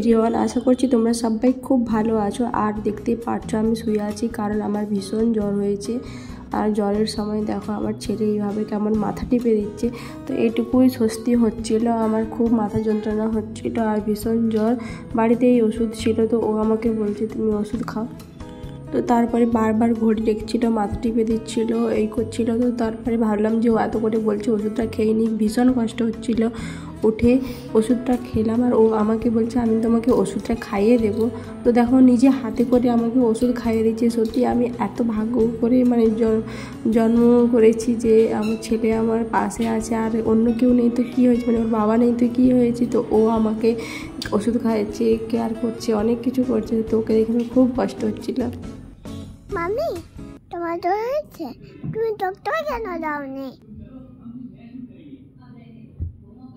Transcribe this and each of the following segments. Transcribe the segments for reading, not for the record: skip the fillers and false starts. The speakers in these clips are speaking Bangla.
এভরিওয়ান, আশা করছি তোমরা সবাই খুব ভালো আছো। আর দেখতেই পাচ্ছ আমি শুয়ে আছি, কারণ আমার ভীষণ জ্বর হয়েছে। আর জ্বরের সময় দেখো আমার ছেলে এইভাবে কেমন মাথা টিপে দিচ্ছে। তো এইটুকুই স্বস্তি হচ্ছিল, আমার খুব মাথা যন্ত্রণা হচ্ছিল আর ভীষণ জ্বর। বাড়িতে এই ওষুধ ছিল, তো ও আমাকে বলছে তুমি ওষুধ খাও। তো তারপরে বারবার ঘড়ি দেখছিল, মাথা টিপে দিচ্ছিল, এই করছিল। তো তারপরে ভাবলাম যে ও এত করে বলছে ওষুধটা খেয়ে নিই, ভীষণ কষ্ট হচ্ছিল। উঠে ওষুধটা খেলাম আর ও আমাকে বলছে আমি তোমাকে ওষুধটা খাইয়ে দেবো। তো দেখো নিজে হাতে করে আমাকে ওষুধ খাইয়ে দিচ্ছে। সত্যি আমি এত ভাগ্য করে মানে জন্ম করেছি যে আমার ছেলে আমার পাশে আছে, আর অন্য কেউ নেই তো কী হয়েছে, মানে ওর বাবা নেই তো কী হয়েছে। তো ও আমাকে ওষুধ খাইয়েছে, কেয়ার করছে, অনেক কিছু করছে। তো ওকে দেখে আমার খুব কষ্ট হচ্ছিল। মামি, তোমার জ্বর হয়েছে, তুমি ডক্টরে কেন যাওনি?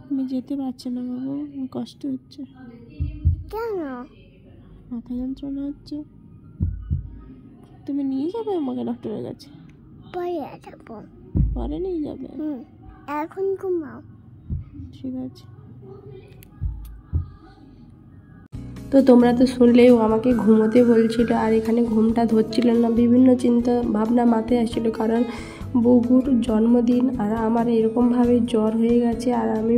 আমি যেতে পারছি না বাবু, কষ্ট হচ্ছে। কেন? মাথা যন্ত্রণা হচ্ছে। তুমি নিয়ে যাবে আমাকে ডক্টরের কাছে? পরে যাবো। পরে নিয়ে যাবে? এখন ঘুমাও। ঠিক আছে। তো তোমরা তো শুনলেও আমাকে ঘুমোতে বলছিল, আর এখানে ঘুমটা ধরছিল না। বিভিন্ন চিন্তা ভাবনা মাথায় আসছিল, কারণ বগুর জন্মদিন আর আমার এরকমভাবে জ্বর হয়ে গেছে। আর আমি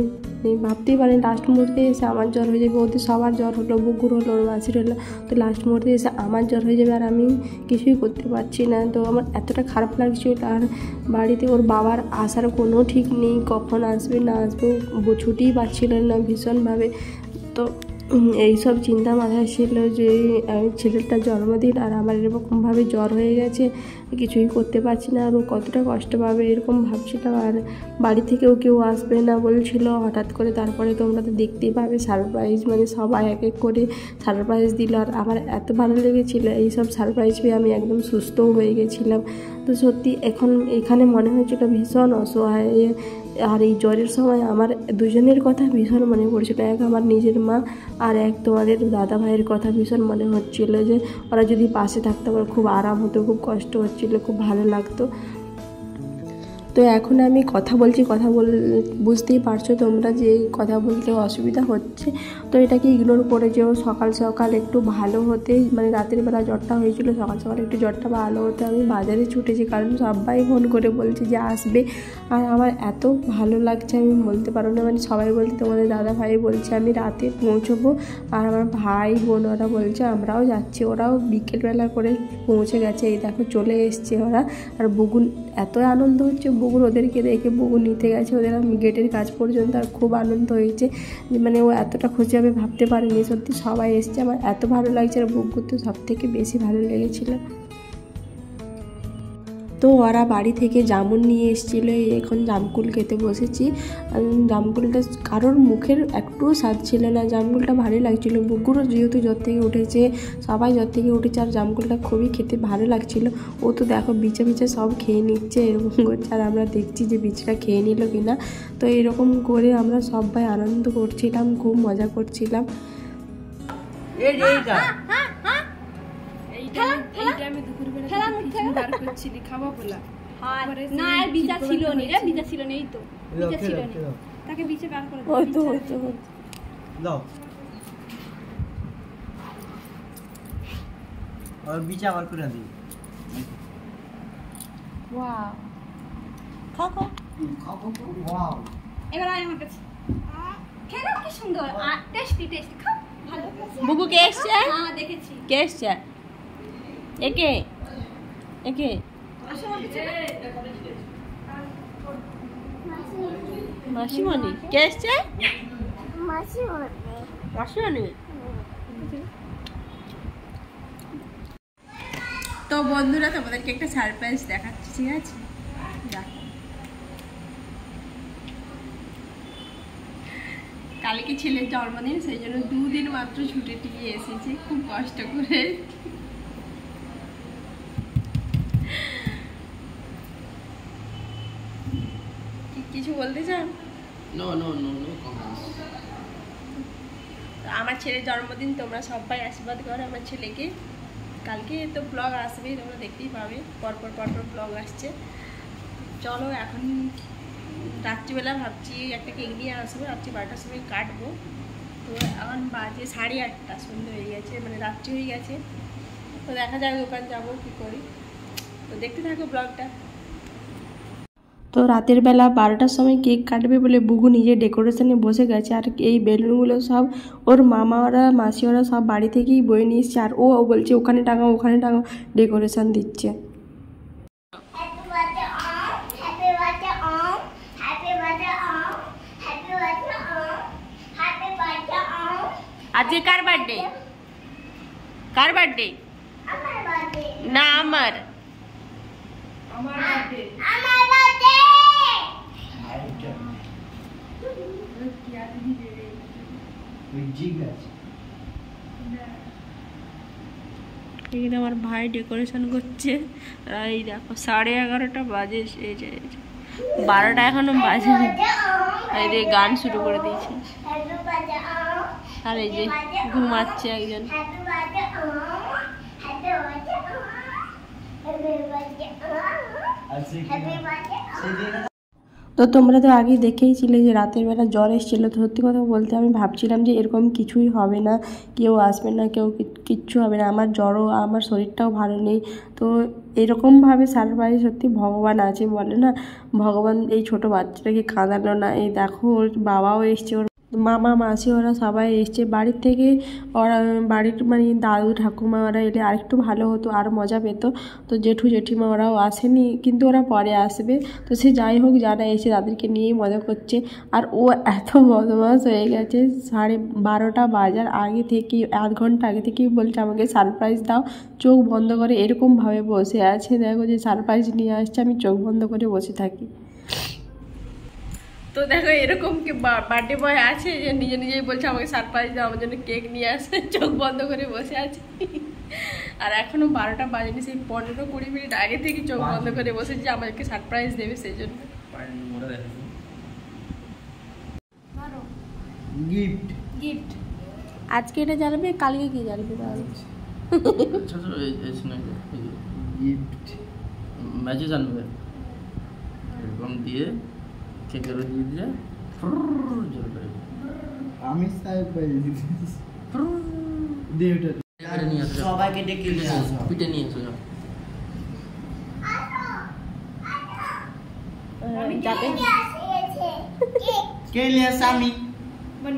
ভাবতেই পারি লাস্ট মুহূর্তে এসে আমার জ্বর হয়ে যাবে। ওদের সবার জ্বর হলো, বগুর হলো, ওর মাসির হলো, তো লাস্ট মুহূর্তে এসে আমার জ্বর হয়ে যাবে আর আমি কিছুই করতে পারছি না। তো আমার এতটা খারাপ লাগছিল। আর বাড়িতে ওর বাবার আসার কোনো ঠিক নেই, কখন আসবে না আসবে, ছুটিই পাচ্ছিলেন না ভীষণভাবে। তো এইসব চিন্তা মাথায় ছিল যে ছেলেটার জন্মদিন আর আমার এরকমভাবে জ্বর হয়ে গেছে, কিছুই করতে পারছি না, আর ও কতটা কষ্ট পাবে এরকম ভাবছিলাম। আর বাড়ি থেকেও কেউ আসবে না বলছিল হঠাৎ করে। তারপরে তোমরা তো দেখতেই পাবে সারপ্রাইজ, মানে সবাই এক এক করে সারপ্রাইজ দিল। আর আমার এত ভালো লেগেছিলো এইসব সারপ্রাইজ পেয়ে, আমি একদম সুস্থও হয়ে গেছিলাম। তো সত্যি এখন এখানে মনে হয়েছিল ভীষণ অসহায়। আর এই জ্বরের সময় আমার দুজনের কথা ভীষণ মনে পড়ছিল। এক আমার নিজের মা, আর এক তোমাদের দাদা ভাইয়ের কথা ভীষণ মনে হচ্ছিল যে ওরা যদি পাশে থাকতো আমার খুব আরাম হতো। খুব কষ্ট হচ্ছিল, খুব ভালো লাগতো। তো এখন আমি কথা বলছি, বুঝতেই পারছো তোমরা যে কথা বলতে অসুবিধা হচ্ছে। তো এটাকে ইগনোর করে যেও। সকাল সকাল একটু ভালো হতে, মানে রাতের বেলা জ্বরটা হয়েছিল, সকাল সকাল একটু জ্বরটা ভালো হতে আমি বাজারে ছুটেছি, কারণ সবাই ফোন করে বলছে যে আসবে। আর আমার এত ভালো লাগছে আমি বলতে পারো না। মানে সবাই বলছে, তোমাদের দাদা ভাই বলছে আমি রাতে পৌঁছবো, আর আমার ভাই বোন ওরা বলছে আমরাও যাচ্ছি। ওরাও বিকেলবেলা করে পৌঁছে গেছে, এই দেখো চলে এসছে ওরা। আর বগুন এত আনন্দ হচ্ছে, বগুর ওদেরকে দেখে বগুন নিতে গেছে ওদের গেটের কাজ পর্যন্ত। আর খুব আনন্দ হয়েছে যে মানে ও এতটা খুশি হবে ভাবতে পারেনি। সত্যি সবাই এসছে, আমার এত ভালো লাগছে। আর বগুর তো সব থেকে বেশি ভালো লেগেছিল। তো ওরা বাড়ি থেকে জামুন নিয়ে এসেছিলো, এখন জামকুল খেতে বসেছি। জামকুলটা কারোর মুখের একটুও স্বাদ ছিল না, জামকুলটা ভালোই লাগছিলো। বুগুরও যেহেতু জ্বর থেকে উঠেছে, সবাই জ্বর থেকে উঠেছে, আর জামকুলটা খুবই খেতে ভালো লাগছিলো। ও তো দেখো বিচে বিচে সব খেয়ে নিচ্ছে, এরকম করছে। আর আমরা দেখছি যে বিচটা খেয়ে নিল কিনা। তো এরকম করে আমরা সবাই আনন্দ করছিলাম, খুব মজা করছিলাম। আমি দুপুরবেলা বার করছিলি খাবো বলা। না আর বিচা ছিল নি রে, বিচা ছিল নেই তো, বিচা ছিল নি, তাকে বিচে বার করে দাও। ওই তো দাও আর বিচা বার করে দিই। ওয়াও, খাও খাও খাও ওয়াও। এবার আয় আমার কাছে, খেলো কি সুন্দর আর টেস্টি টেস্টি। খাও ভালো। বুবু কে এসছে? হ্যাঁ দেখেছি। কে এসছে? একে একে আসো আমার কাছে। মাসিমণি কে এসছে? মাসিমণি। তো বন্ধুরা তোমাদেরকে একটা সারপ্রাইজ দেখাচ্ছি, ঠিক আছে? কালকে ছেলের জন্মদিন, সেই জন্য 2 দিন মাত্র ছুটি টিকে এসেছি খুব কষ্ট করে। কিছু বলতে চান? No no no no comments. আমার ছেলের জন্মদিন, তোমরা সবাই আশীর্বাদ করো আমার ছেলেকে। কালকে তো ব্লগ আসবে, তোমরা দেখতেই পাবে, পরপর ব্লগ আসছে। চলো এখন রাত্রিবেলা ভাবছি একটা কেক নিয়ে আসবো, রাত্রি 12টার সময় কাটবো। তো এখন বাজে 8:30, সন্ধ্যে হয়ে গেছে, মানে রাত্রি হয়ে গেছে। তো দেখা যাক দোকান যাবো কি করি। তো দেখতে থাকো ব্লগটা। তো রাতের বেলা 12টার সময় কেক কাটবে বলে বুগু নিজে ডেকোরেশনে বসে গেছে। আর এই বেলুনগুলো সব ওর মামা ওরা মাসি ওরা সব বাড়ি থেকেই বয়ে নিয়ে এসছে। আর ও বলছে ওখানে টাঙাও ওখানে টাঙাও, ডেকোরেশন দিচ্ছে। Happy birthday, Om. Happy birthday, Om. Happy birthday, Om. Happy birthday, Om. Happy birthday, Om. আজকে কার বার্থডে? কার বার্থডে? আমার birthday. না আমার। আমার birthday. এখানে আমার ভাই ডেকোরেশন করছে। আর এই দেখো 11:30 বাজে, 12টা এখনো বাজে। এই যে গান শুরু করে দিয়েছে। Happy birthday, Om. আর এই যে ঘুমাচ্ছে একজন। Happy birthday, Om. Happy birthday, Om. Happy birthday, Om. Happy birthday, Om. তো তোমরা তো আগেই দেখেইছিলে যে রাতের বেলা জ্বর এসেছিলো। তো সত্যি কথা বলতে আমি ভাবছিলাম যে এরকম কিছুই হবে না, কেউ আসবে না, কেউ কিচ্ছু হবে না। আমার জ্বরও, আমার শরীরটাও ভালো নেই। তো এরকমভাবে সারপ্রাইজ সত্যি ভগবান আছে বলে না, ভগবান এই ছোটো বাচ্চাটাকে কাঁদালো না। এই দেখো ওর বাবাও এসছে, ওর মামা মাসি ওরা সবাই এসছে বাড়ির থেকে। ওরা বাড়ির মানে দাদু ঠাকুমা ওরা এলে আরেকটু ভালো হতো, আর মজা পেত। তো জেঠু জেঠিমা ওরাও আসেনি, কিন্তু ওরা পরে আসবে। তো সে যাই হোক, যারা এসে তাদেরকে নিয়েই মজা করছে। আর ও এত বদমাস হয়ে গেছে, 12:30 বাজার আগে থেকেই, 1 ঘন্টা আগে থেকেই বলছে আমাকে সারপ্রাইজ দাও। চোখ বন্ধ করে এরকমভাবে বসে আছে, দেখো যে সারপ্রাইজ নিয়ে আসছে, আমি চোখ বন্ধ করে বসে থাকি। তো দেখো এরকম কি বার্থডে বয় আছে যে নিজে নিজেই বলছে আমাকে সারপ্রাইজ দাও, আমার জন্য কেক নিয়ে আসে, চোখ বন্ধ করে বসে আছে। আর এখনো 12টা বাজেনি, সেই 15-20 মিনিট আগে থেকে চোখ বন্ধ করে বসেছে আমাকে সারপ্রাইজ দেবে সেই জন্য। গিফট গিফট আজকে এটা জ্বালবে, কালকে কি জ্বালবে তাহলে? গিফট ম্যাচে জানবে এরকম দিয়ে কেকের দিয়ে দিয়ে জ্বলবে। আমি সাহেব ভাই দিয়ে ওটা নিয়ে আসো, সবাইকে ডেকে নিয়ে আসো, পিঠে নিয়ে আসো। যাবে কে নিয়ে আসে? আমি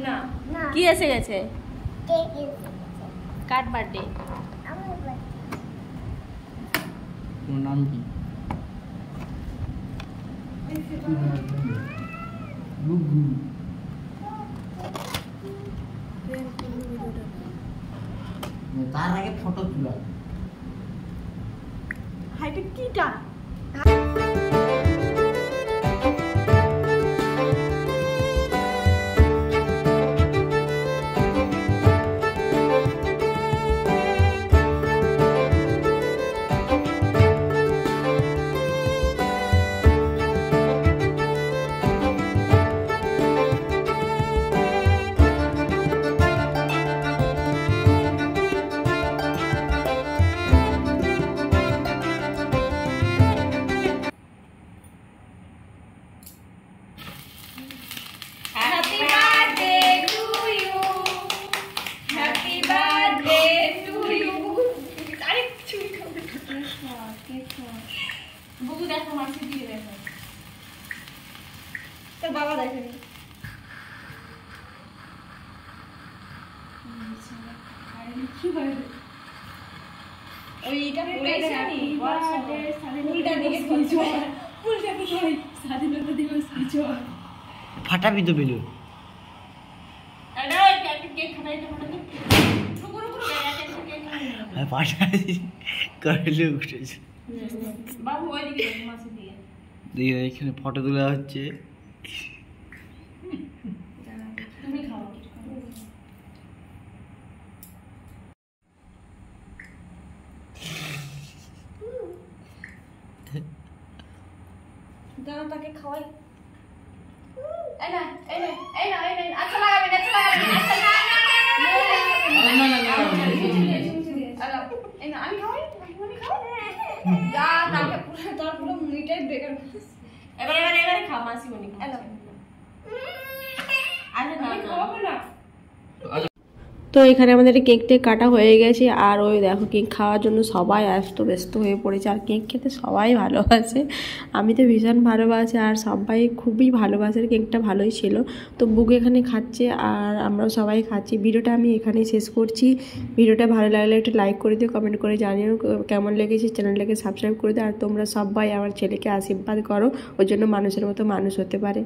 না কি এসে গেছে? কার বার্থডে? তোমার নাম কি? গুগু। তার আগে ফটো তুলা। হাইটা কিটা? বুবু দেখো, মাসি দিয়ে দেখো, তোর বাবা দেখেনি। কি হয় ওইটা উল্টা দিকে স্বাধীনতা দিবস কিছু ফাটাবি তো বেলুন। এখানে ফটো তোলা হচ্ছে। তাকে খাওয়াই। আচ্ছা লাগাবেন, আচ্ছা লাগাবেন, আচ্ছা আমি খাওয়াই, যা তাকে পুরো তোর পুরো মিটাই বেকার। এবারে খাও মাসি মনি। আরে না খাওয়াবো না, তো এখানে আমাদের কেকটা কাটা হয়ে গেছে, আর ওই দেখো কেক খাওয়ার জন্য সবাই ব্যস্ত হয়ে পড়েছে। আর কেক খেতে সবাই ভালোবাসে, আমি তো ভীষণ ভালোবাসি, আর সবাই খুবই ভালোবাসে। কেকটা ভালোই ছিল। তো বুক এখানে খাচ্ছে আর আমরাও সবাই খাচ্ছি। ভিডিওটা আমি এখানেই শেষ করছি। ভিডিওটা ভালো লাগলে একটু লাইক করে দিও, কমেন্ট করে জানিও কেমন লেগেছে। চ্যানেলটাকে সাবস্ক্রাইব করে দিও। আর তোমরা সবাই আমার ছেলেকে আশীর্বাদ করো, ওর জন্য মানুষের মতো মানুষ হতে পারে।